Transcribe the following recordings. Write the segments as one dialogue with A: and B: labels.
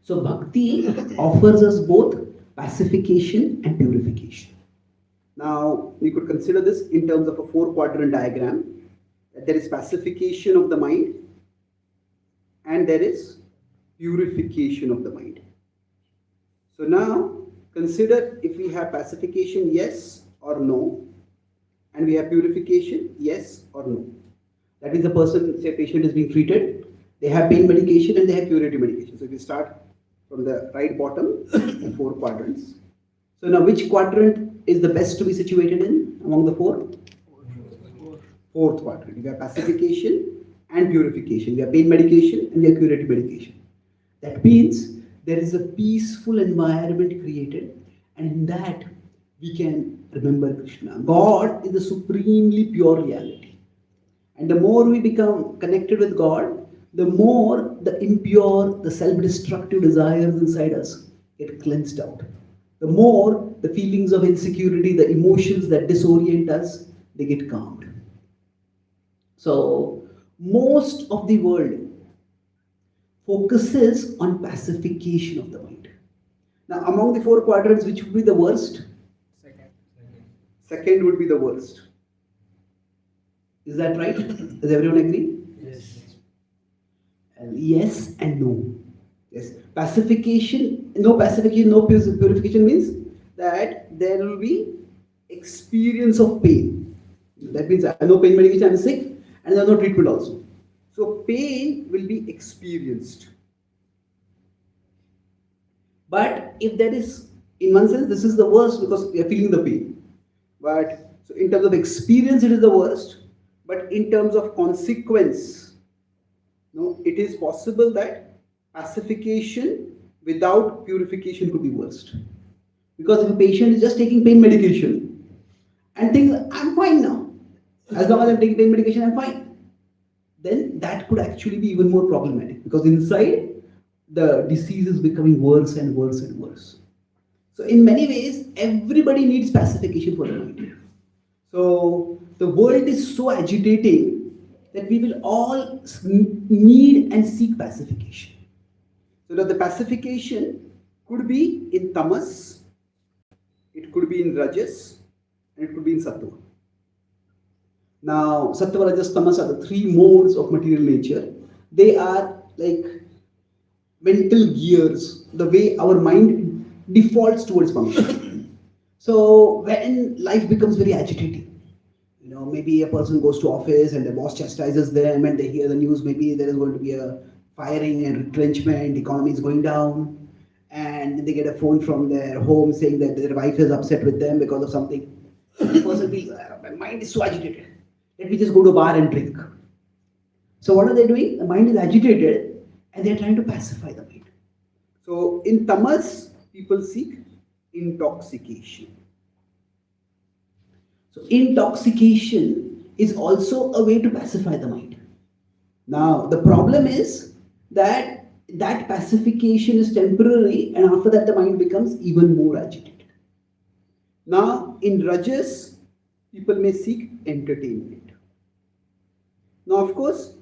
A: So bhakti offers us both pacification and purification. Now, we could consider this in terms of a four-quadrant diagram. That there is pacification of the mind and there is purification of the mind. So now, consider if we have pacification, yes or no, and we have purification, yes or no. That means the person, say patient is being treated, they have pain medication and they have curative medication. So if we start from the right bottom, the four quadrants. So now which quadrant is the best to be situated in among the four? Fourth quadrant. We have pacification and purification. We have pain medication and we have curative medication. That means there is a peaceful environment created, and in that we can remember Krishna. God is the supremely pure reality. And the more we become connected with God, the more the impure, the self-destructive desires inside us get cleansed out. The more the feelings of insecurity, the emotions that disorient us, they get calmed. So, most of the world focuses on pacification of the mind. Now, among the four quadrants, which would be the worst? Second would be the worst. Is that right? Does everyone agree?
B: Yes.
A: Yes and no. Yes. Pacification, no purification means that there will be experience of pain. That means I have no pain medication, I am sick, and there is no treatment also. So pain will be experienced. But if there is, in one sense, this is the worst because we are feeling the pain. But so in terms of experience, it is the worst. But in terms of consequence, no, it is possible that pacification without purification could be worst. Because if a patient is just taking pain medication and thinks, I'm fine now, as long as I'm taking pain medication, I'm fine, then that could actually be even more problematic because inside the disease is becoming worse and worse and worse. So in many ways, everybody needs pacification for the mind. So the world is so agitating that we will all need and seek pacification. So that the pacification could be in tamas, it could be in rajas, and it could be in sattva. Now, sattva, rajas, tamas are the three modes of material nature. They are like mental gears, the way our mind defaults towards function. So when life becomes very agitating, maybe a person goes to office and the boss chastises them and they hear the news, maybe there is going to be a firing and retrenchment, economy is going down, and they get a phone from their home saying that their wife is upset with them because of something. The person feels, my mind is so agitated, let me just go to a bar and drink. So what are they doing? The mind is agitated and they are trying to pacify the mind. So in tamas, people seek intoxication. So intoxication is also a way to pacify the mind. Now the problem is that pacification is temporary and after that the mind becomes even more agitated. Now in rajas, people may seek entertainment. Now of course,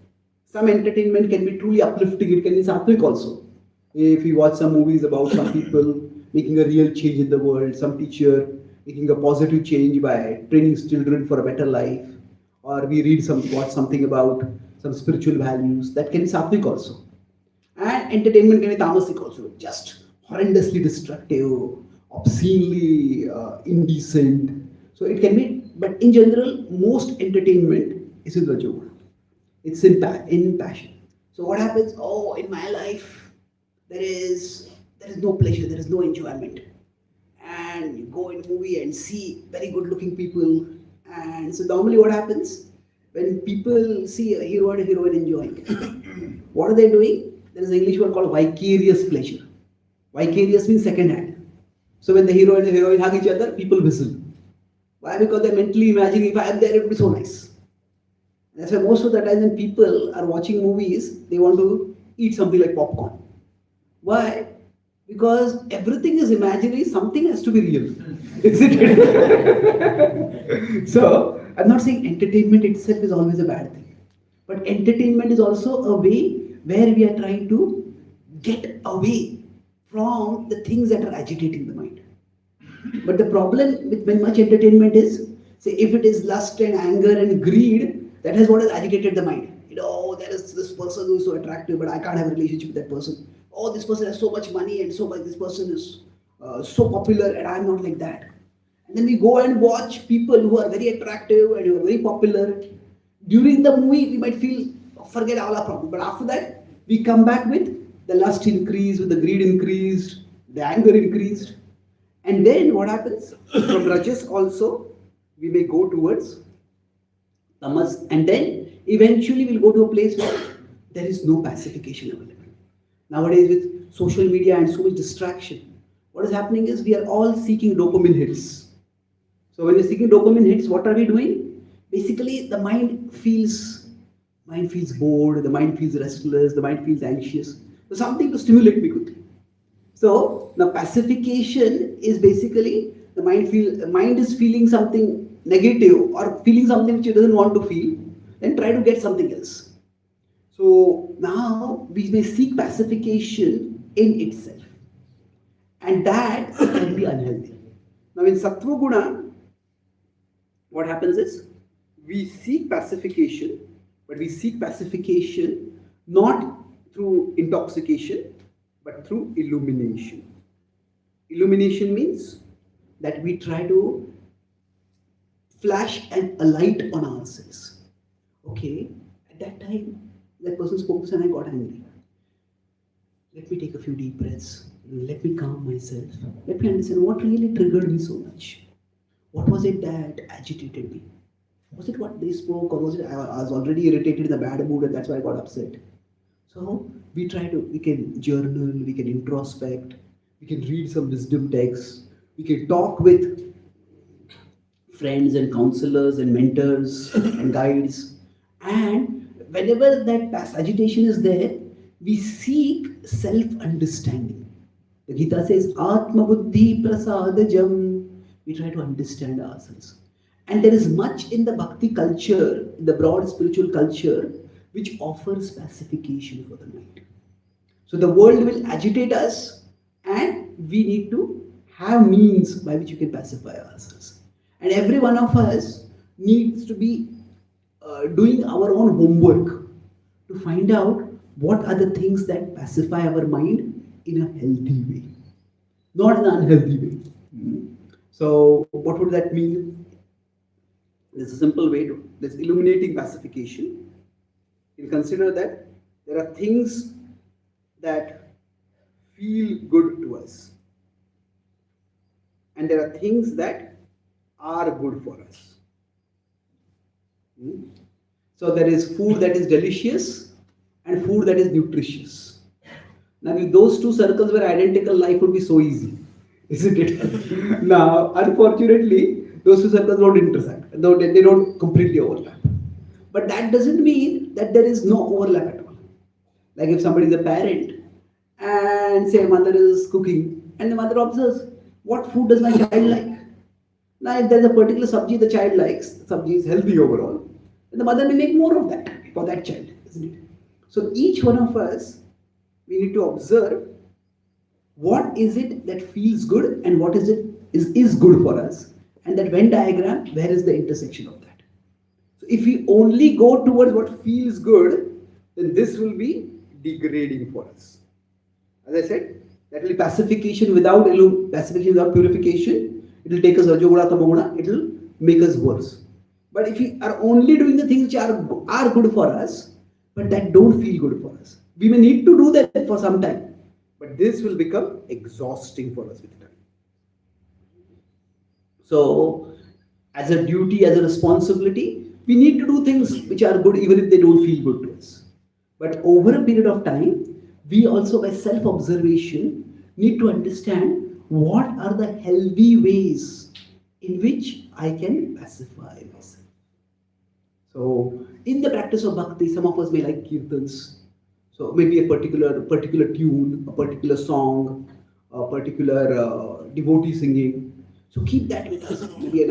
A: some entertainment can be truly uplifting, it can be sattvic also. If we watch some movies about some people making a real change in the world, some teacher making a positive change by training children for a better life, or we watch something about some spiritual values, that can be sattvic also. And entertainment can be tamasic also, just horrendously destructive, obscenely indecent. So it can be, but in general, most entertainment is in Rajoguna. It's in passion. So what happens? Oh, in my life, there is no pleasure, there is no enjoyment. And you go in a movie and see very good looking people. And so normally what happens? When people see a hero and a heroine enjoying, what are they doing? There is an English word called vicarious pleasure. Vicarious means second hand. So when the hero and the heroine hug each other, people whistle. Why? Because they're mentally imagining, if I am there, it would be so nice. And that's why most of the time when people are watching movies, they want to eat something like popcorn. Why? Because everything is imaginary, something has to be real. Isn't it? So, I'm not saying entertainment itself is always a bad thing. But entertainment is also a way where we are trying to get away from the things that are agitating the mind. But the problem with when much entertainment is, say, if it is lust and anger and greed, that is what has agitated the mind. Oh, there is this person who is so attractive, but I can't have a relationship with that person. Oh, this person has so much money and so much, this person is so popular and I'm not like that. And then we go and watch people who are very attractive and who are very popular. During the movie, we might feel, forget all our problems. But after that, we come back with the lust increased, with the greed increased, the anger increased. And then what happens? From Rajas also, we may go towards tamas, and then eventually we'll go to a place where there is no pacification available. Nowadays, with social media and so much distraction, what is happening is we are all seeking dopamine hits. So when we're seeking dopamine hits, what are we doing? Basically, the mind feels bored, the mind feels restless, the mind feels anxious. So something to stimulate me quickly. So the pacification is basically the mind is feeling something negative or feeling something which it doesn't want to feel, then try to get something else. So now we may seek pacification in itself, and that can be unhealthy. Now in Sattva Guna, what happens is we seek pacification, but we seek pacification not through intoxication but through illumination. Illumination means that we try to flash a light on ourselves. Okay, at that time, that person spoke this and I got angry. Let me take a few deep breaths. Let me calm myself. Let me understand what really triggered me so much. What was it that agitated me? Was it what they spoke, or was it I was already irritated in a bad mood and that's why I got upset? So we can journal, we can introspect, we can read some wisdom texts, we can talk with friends and counselors and mentors and guides. And whenever that agitation is there, we seek self-understanding. The Gita says, Atma Buddhi Prasadajam. We try to understand ourselves. And there is much in the bhakti culture, in the broad spiritual culture, which offers pacification for the mind. So the world will agitate us, and we need to have means by which we can pacify ourselves. And every one of us needs to be doing our own homework to find out what are the things that pacify our mind in a healthy way, not in an unhealthy way. So what would that mean? There's a simple way to, there's illuminating pacification. You consider that there are things that feel good to us, and there are things that are good for us. So there is food that is delicious and food that is nutritious. Now, if those two circles were identical, life would be so easy, isn't it? Now, unfortunately, those two circles don't intersect, though they don't completely overlap. But that doesn't mean that there is no overlap at all. Like if somebody is a parent and say mother is cooking and the mother observes, what food does my child like? Now if there's a particular sabji the child likes, sabji is healthy overall, then the mother may make more of that for that child, isn't it? So each one of us, we need to observe what is it that feels good and what is it is good for us. And that Venn diagram, where is the intersection of that? So if we only go towards what feels good, then this will be degrading for us. As I said, that will be pacification without purification. It will take us rajoguna, tamoguna, it will make us worse. But if we are only doing the things which are good for us, but that don't feel good for us, we may need to do that for some time. But this will become exhausting for us with time. So, as a duty, as a responsibility, we need to do things which are good even if they don't feel good to us. But over a period of time, we also, by self-observation, need to understand what are the healthy ways in which I can pacify myself. So, in the practice of bhakti, some of us may like kirtans. So, maybe a particular tune, a particular song, a particular devotee singing. So keep that with us. Maybe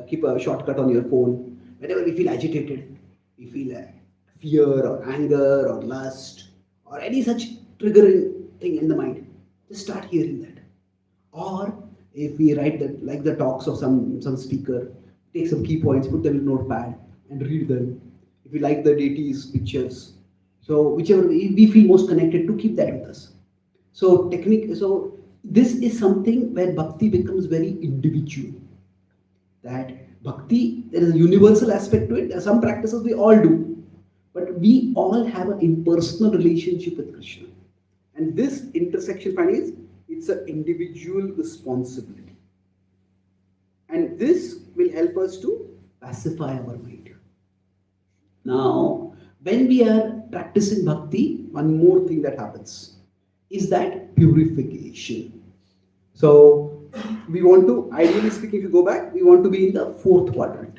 A: keep a shortcut on your phone. Whenever we feel agitated, we feel fear or anger or lust or any such triggering thing in the mind, Just start hearing that. Or if we write that, like the talks of some speaker, take some key points, put them in notepad and read them. If we like the deities pictures, so whichever we feel most connected to, keep that with us. So technique. So this is something where bhakti becomes very individual. That bhakti, there is a universal aspect to it. There are some practices we all do, but we all have an impersonal relationship with Krishna. And this intersection finding is, it's an individual responsibility. And this will help us to pacify our mind. Now, when we are practicing bhakti, one more thing that happens is that purification. So, we want to, ideally speaking, if you go back, we want to be in the fourth quadrant.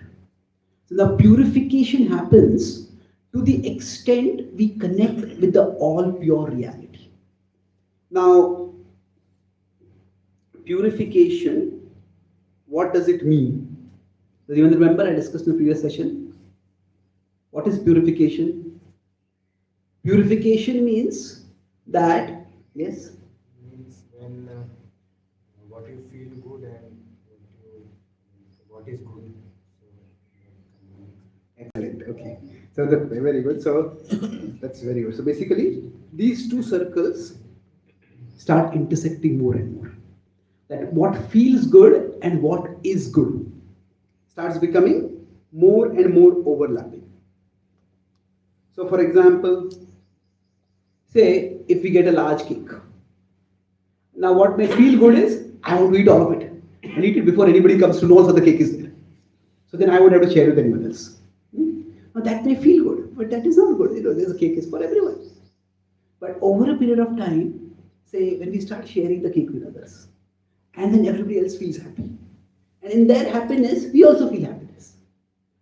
A: So, the purification happens to the extent we connect with the all pure reality. Now, purification, what does it mean? Does anyone remember? I discussed in the previous session. What is purification? Purification means that, yes?
B: Means when what you feel good and what is good.
A: Excellent. Okay. So very good. So that's very good. So basically, these two circles start intersecting more and more. That what feels good and what is good starts becoming more and more overlapping. So for example, say if we get a large cake. Now what may feel good is, I want to eat all of it and eat it before anybody comes to know also the cake is there. So then I would have to share with anyone else. Now that may feel good, but that is not good. There's a cake is for everyone. But over a period of time, say when we start sharing the cake with others, and then everybody else feels happy. And in their happiness, we also feel happiness.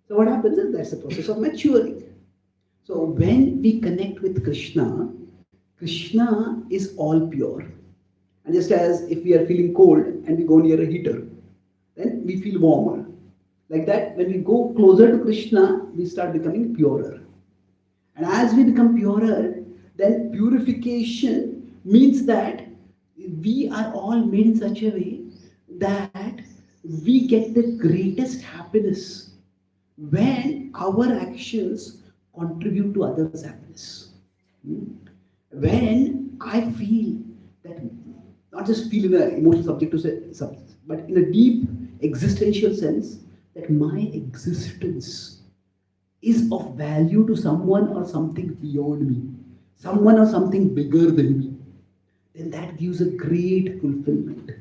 A: So what happens is that's the process of maturing. So when we connect with Krishna, Krishna is all pure. And just as if we are feeling cold and we go near a heater, then we feel warmer. Like that, when we go closer to Krishna, we start becoming purer. And as we become purer, then purification means that we are all made in such a way that we get the greatest happiness when our actions contribute to others' happiness. When I feel that, not just feel in an emotional subject, but in a deep existential sense, that my existence is of value to someone or something beyond me, someone or something bigger than me, then that gives a great fulfillment.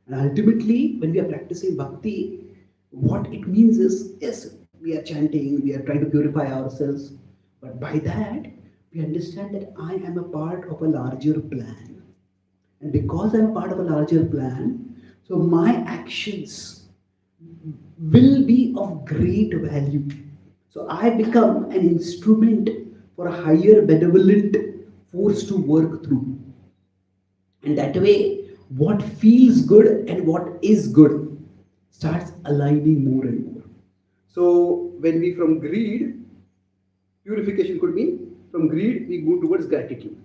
A: And ultimately, when we are practicing bhakti, what it means is, yes, we are chanting, we are trying to purify ourselves, but by that, we understand that I am a part of a larger plan. And because I am a part of a larger plan, so my actions will be of great value. So I become an instrument for a higher benevolent force to work through. And that way, what feels good and what is good starts aligning more and more. So when we from greed, purification could mean from greed we go towards gratitude.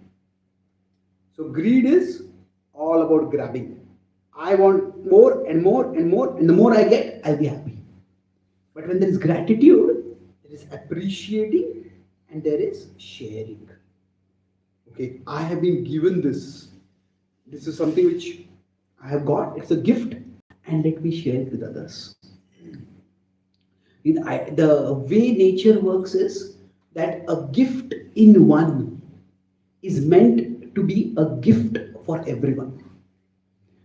A: So greed is all about grabbing. I want more and more and more, and the more I get, I'll be happy. But when there is gratitude, there is appreciating and there is sharing. Okay, I have been given this. This is something which I have got. It's a gift, and let me share it with others. The way nature works is that a gift in one is meant to be a gift for everyone.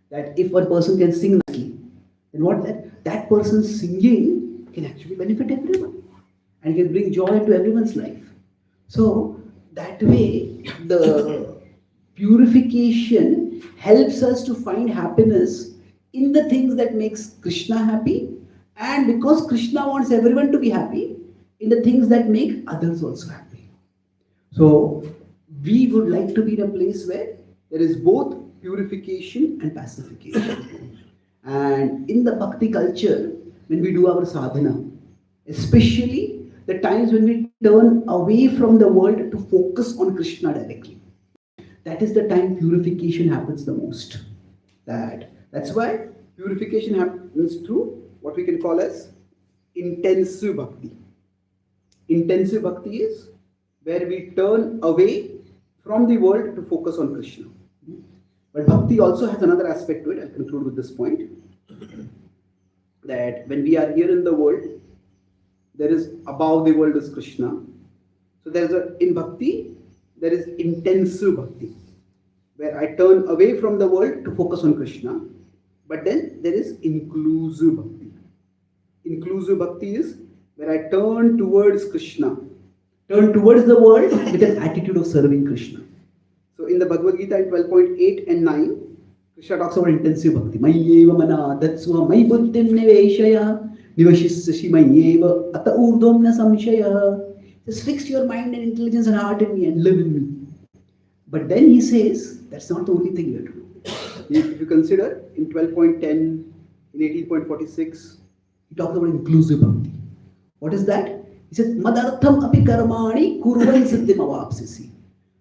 A: That if one person can sing nicely, then what that person's singing can actually benefit everyone and can bring joy into everyone's life. So that way, the purification helps us to find happiness in the things that makes Krishna happy, and because Krishna wants everyone to be happy, in the things that make others also happy. So we would like to be in a place where there is both purification and pacification. And in the bhakti culture, when we do our sadhana, especially the times when we turn away from the world to focus on Krishna directly. that is the time purification happens the most. That's why purification happens through what we can call as intensive bhakti. Intensive bhakti is where we turn away from the world to focus on Krishna. But bhakti also has another aspect to it. I'll conclude with this point, that when we are here in the world, there is above the world is Krishna. So in bhakti, there is intensive bhakti, where I turn away from the world to focus on Krishna. But then there is inclusive bhakti. Inclusive bhakti is where I turn towards Krishna, turn towards the world with an attitude of serving Krishna. So in the Bhagavad Gita in 12.8 and 9, Krishna talks about intensive bhakti. Mayeva mana datsva may buddhim niveshaya nivashisyashi mayeva ata urdhvam na samshaya. Just fix your mind and intelligence and heart in me and live in me. But then he says, that's not the only thing you have to do. If you consider in 12.10, in 18.46, he talks about inclusive bhakti. What is that? He says, Madartham api karmani kurvan siddhim avapsisi.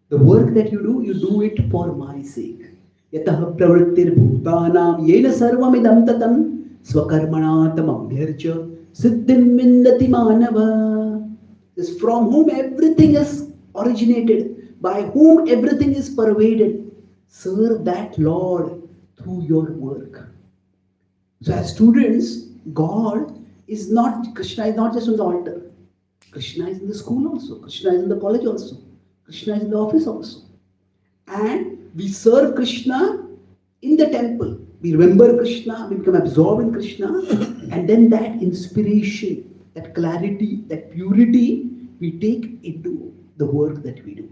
A: The work that you do it for my sake. Yataha pravrittir bhutanam yena sarvam idam tatam swakarmana tam abhyarcha siddhim vindati manava. This from whom everything is originated, by whom everything is pervaded. Serve that Lord through your work. So as students, Krishna is not just on the altar. Krishna is in the school also. Krishna is in the college also. Krishna is in the office also. And we serve Krishna in the temple. We remember Krishna, we become absorbed in Krishna, and then that inspiration, that clarity, that purity, we take into the work that we do.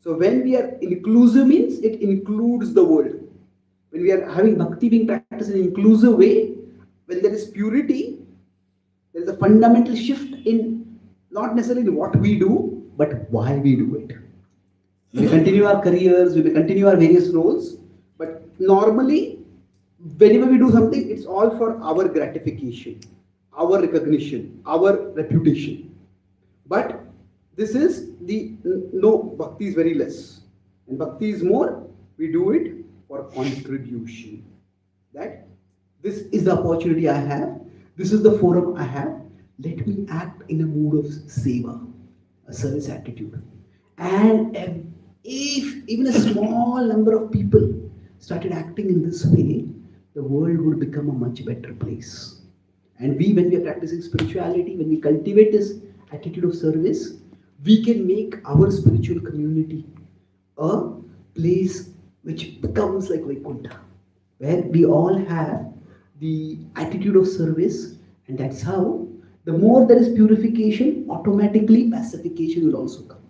A: So when we are inclusive means it includes the world. When we are having bhakti being practiced in an inclusive way, when there is purity, there is a fundamental shift in not necessarily what we do, but why we do it. We may continue our careers, we may continue our various roles, but normally, whenever we do something, it's all for our gratification, our recognition, our reputation. But this is no, bhakti is very less. And bhakti is more, we do it for contribution. That this is the opportunity I have, this is the forum I have, let me act in a mood of seva, a service attitude. And if even a small number of people started acting in this way, the world would become a much better place. And when we are practicing spirituality, when we cultivate this attitude of service, we can make our spiritual community a place which becomes like Vaikuntha, where we all have the attitude of service, and that's how the more there is purification, automatically pacification will also come.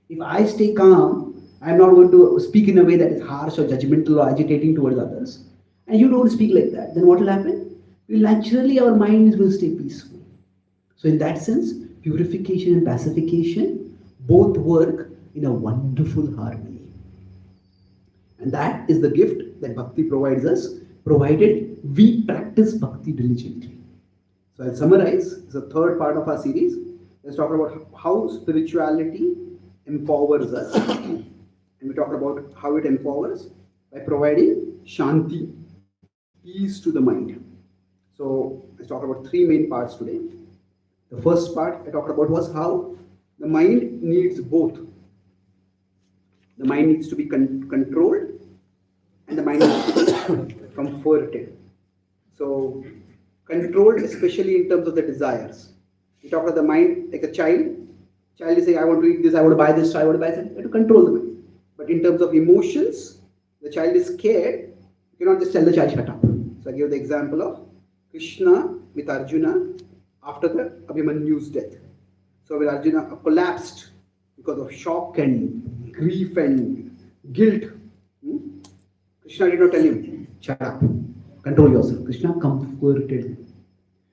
A: If I stay calm, I'm not going to speak in a way that is harsh or judgmental or agitating towards others, and you don't speak like that, then what will happen? Naturally, our minds will stay peaceful. So in that sense, purification and pacification both work in a wonderful harmony. And that is the gift that Bhakti provides us, provided we practice Bhakti diligently. So I'll summarize the third part of our series. Let's talk about how spirituality empowers us. And we talk about how it empowers by providing Shanti, peace to the mind. So let's talk about three main parts today. The first part I talked about was how the mind needs both. The mind needs to be controlled and the mind needs to be comforted. So controlled, especially in terms of the desires. We talk about the mind like a child. Child is saying, I want to eat this, I want to buy this, I want to buy this. You have to control the mind. But in terms of emotions, the child is scared. You cannot just tell the child, shut up. So I give the example of Krishna with Arjuna after the Abhimanyu's death. So when Arjuna collapsed because of shock and grief and guilt, Krishna did not tell him, shut up, control yourself. Krishna comforted him.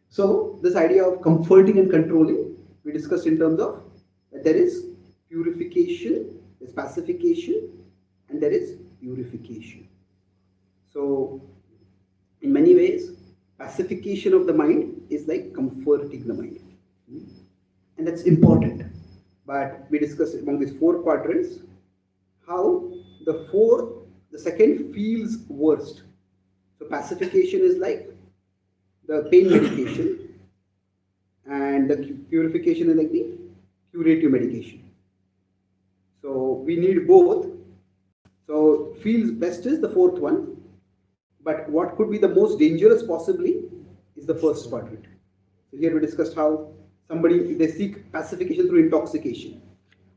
A: So this idea of comforting and controlling, we discussed in terms of that there is purification, there is pacification, and there is purification. So in many ways, pacification of the mind is like comforting the mind. And that's important. But we discussed among these four quadrants how the second feels worst. So pacification is like the pain medication, and the purification is like the curative medication. So we need both. So feels best is the fourth one, but what could be the most dangerous possibly is the first quadrant. So here we discussed how somebody they seek pacification through intoxication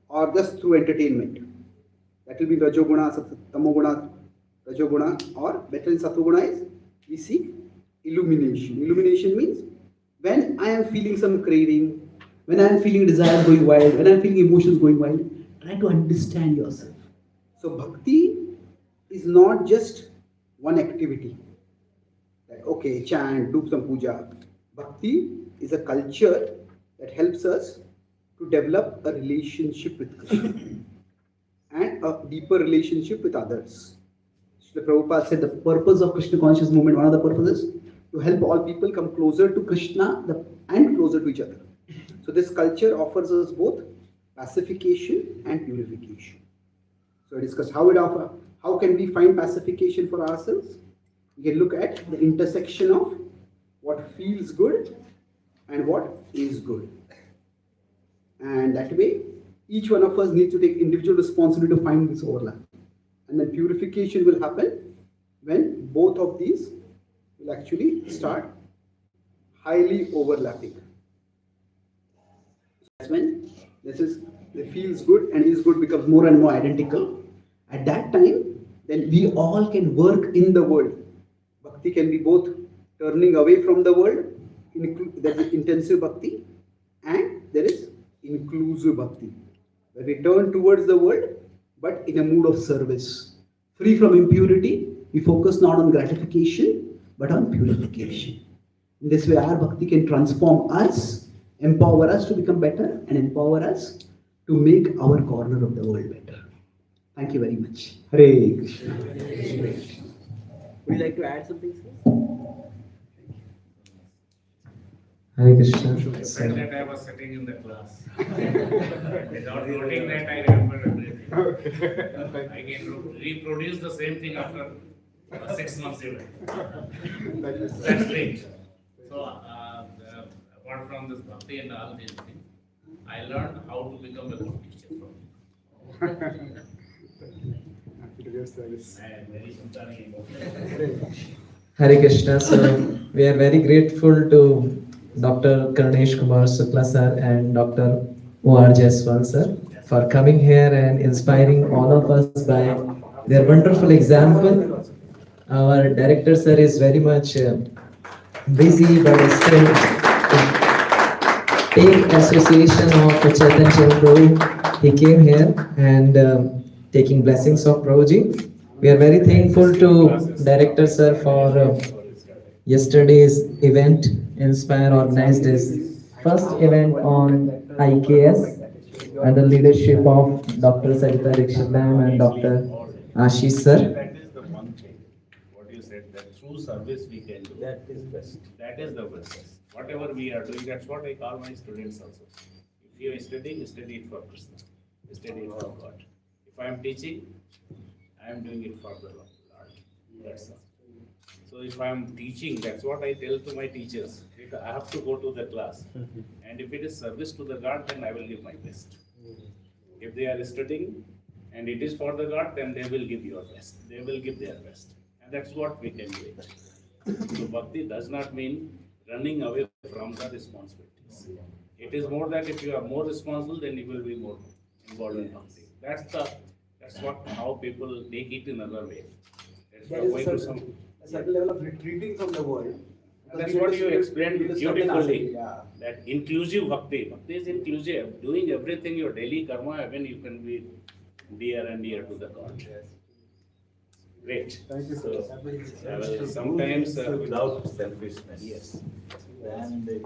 A: or just through entertainment. That will be Rajoguna, Tamoguna, Rajoguna, or better in Satoguna is we seek illumination. Illumination means when I am feeling some craving, when I am feeling desire going wild, when I am feeling emotions going wild, try to understand yourself. So bhakti is not just one activity. Like okay, chant, do some puja. Bhakti is a culture that helps us to develop a relationship with Krishna and a deeper relationship with others. Srila Prabhupada said the purpose of Krishna conscious movement, one of the purposes, to help all people come closer to Krishna and closer to each other. So this culture offers us both pacification and purification. So I discussed how can we find pacification for ourselves? We can look at the intersection of what feels good and what is good. And that way, each one of us needs to take individual responsibility to find this overlap. And then purification will happen when both of these will actually start highly overlapping. That's when the feels good and is good becomes more and more identical. At that time, then we all can work in the world. Bhakti can be both turning away from the world, that is intensive bhakti, and there is inclusive bhakti, where we turn towards the world but in a mood of service. Free from impurity, we focus not on gratification but on purification. In this way, our bhakti can transform us, empower us to become better, and empower us to make our corner of the world better. Thank you very much. Hare Krishna. Would you like to add something, sir?
C: Hare Krishna.
D: Felt that I was sitting in the class. Without noting that, I remember everything. I can reproduce the same thing after 6 months even. That's great. So, apart from this bhakti and all these things, I learned how to become a good teacher from you. I am very sympathetic.
C: Hare Krishna. So we are very grateful to Dr. Karnesh Kumar Sukla sir and Dr. O.R. Jaiswal sir for coming here and inspiring all of us by their wonderful example. Our director sir is very much busy, but still take association of Chaitanya Prabhu. He came here and taking blessings of Prabhuji. We are very thankful to director sir for yesterday's event. Inspire organized his first event on IKS under leadership of Dr. Sarita Dikshit ma'am and Dr. Ashish sir.
D: That is the one thing, what you said, that through service we can do. That is best. That is the best. Whatever we are doing, that's what I call my students also. If you are studying, study it for Krishna. Study it for God. If I am teaching, I am doing it for the Lord. That's all. So if I am teaching, that's what I tell to my teachers. I have to go to the class. And if it is service to the God, then I will give my best. If they are studying and it is for the God, then they will give your best. They will give their best. And that's what we can do it. So bhakti does not mean running away from the responsibilities. It is more that if you are more responsible, then you will be more involved in bhakti. That's what how people take it in another way.
A: There is a certain level of retreating from the world.
D: And that's what you explained beautifully.
A: Yeah.
D: That inclusive bhakti. Bhakti is inclusive. Doing everything, your daily karma, even you can be dear and dear to the God. Great.
A: Thank you,
D: So, sometimes
E: without selfishness.
D: yes.
E: Then the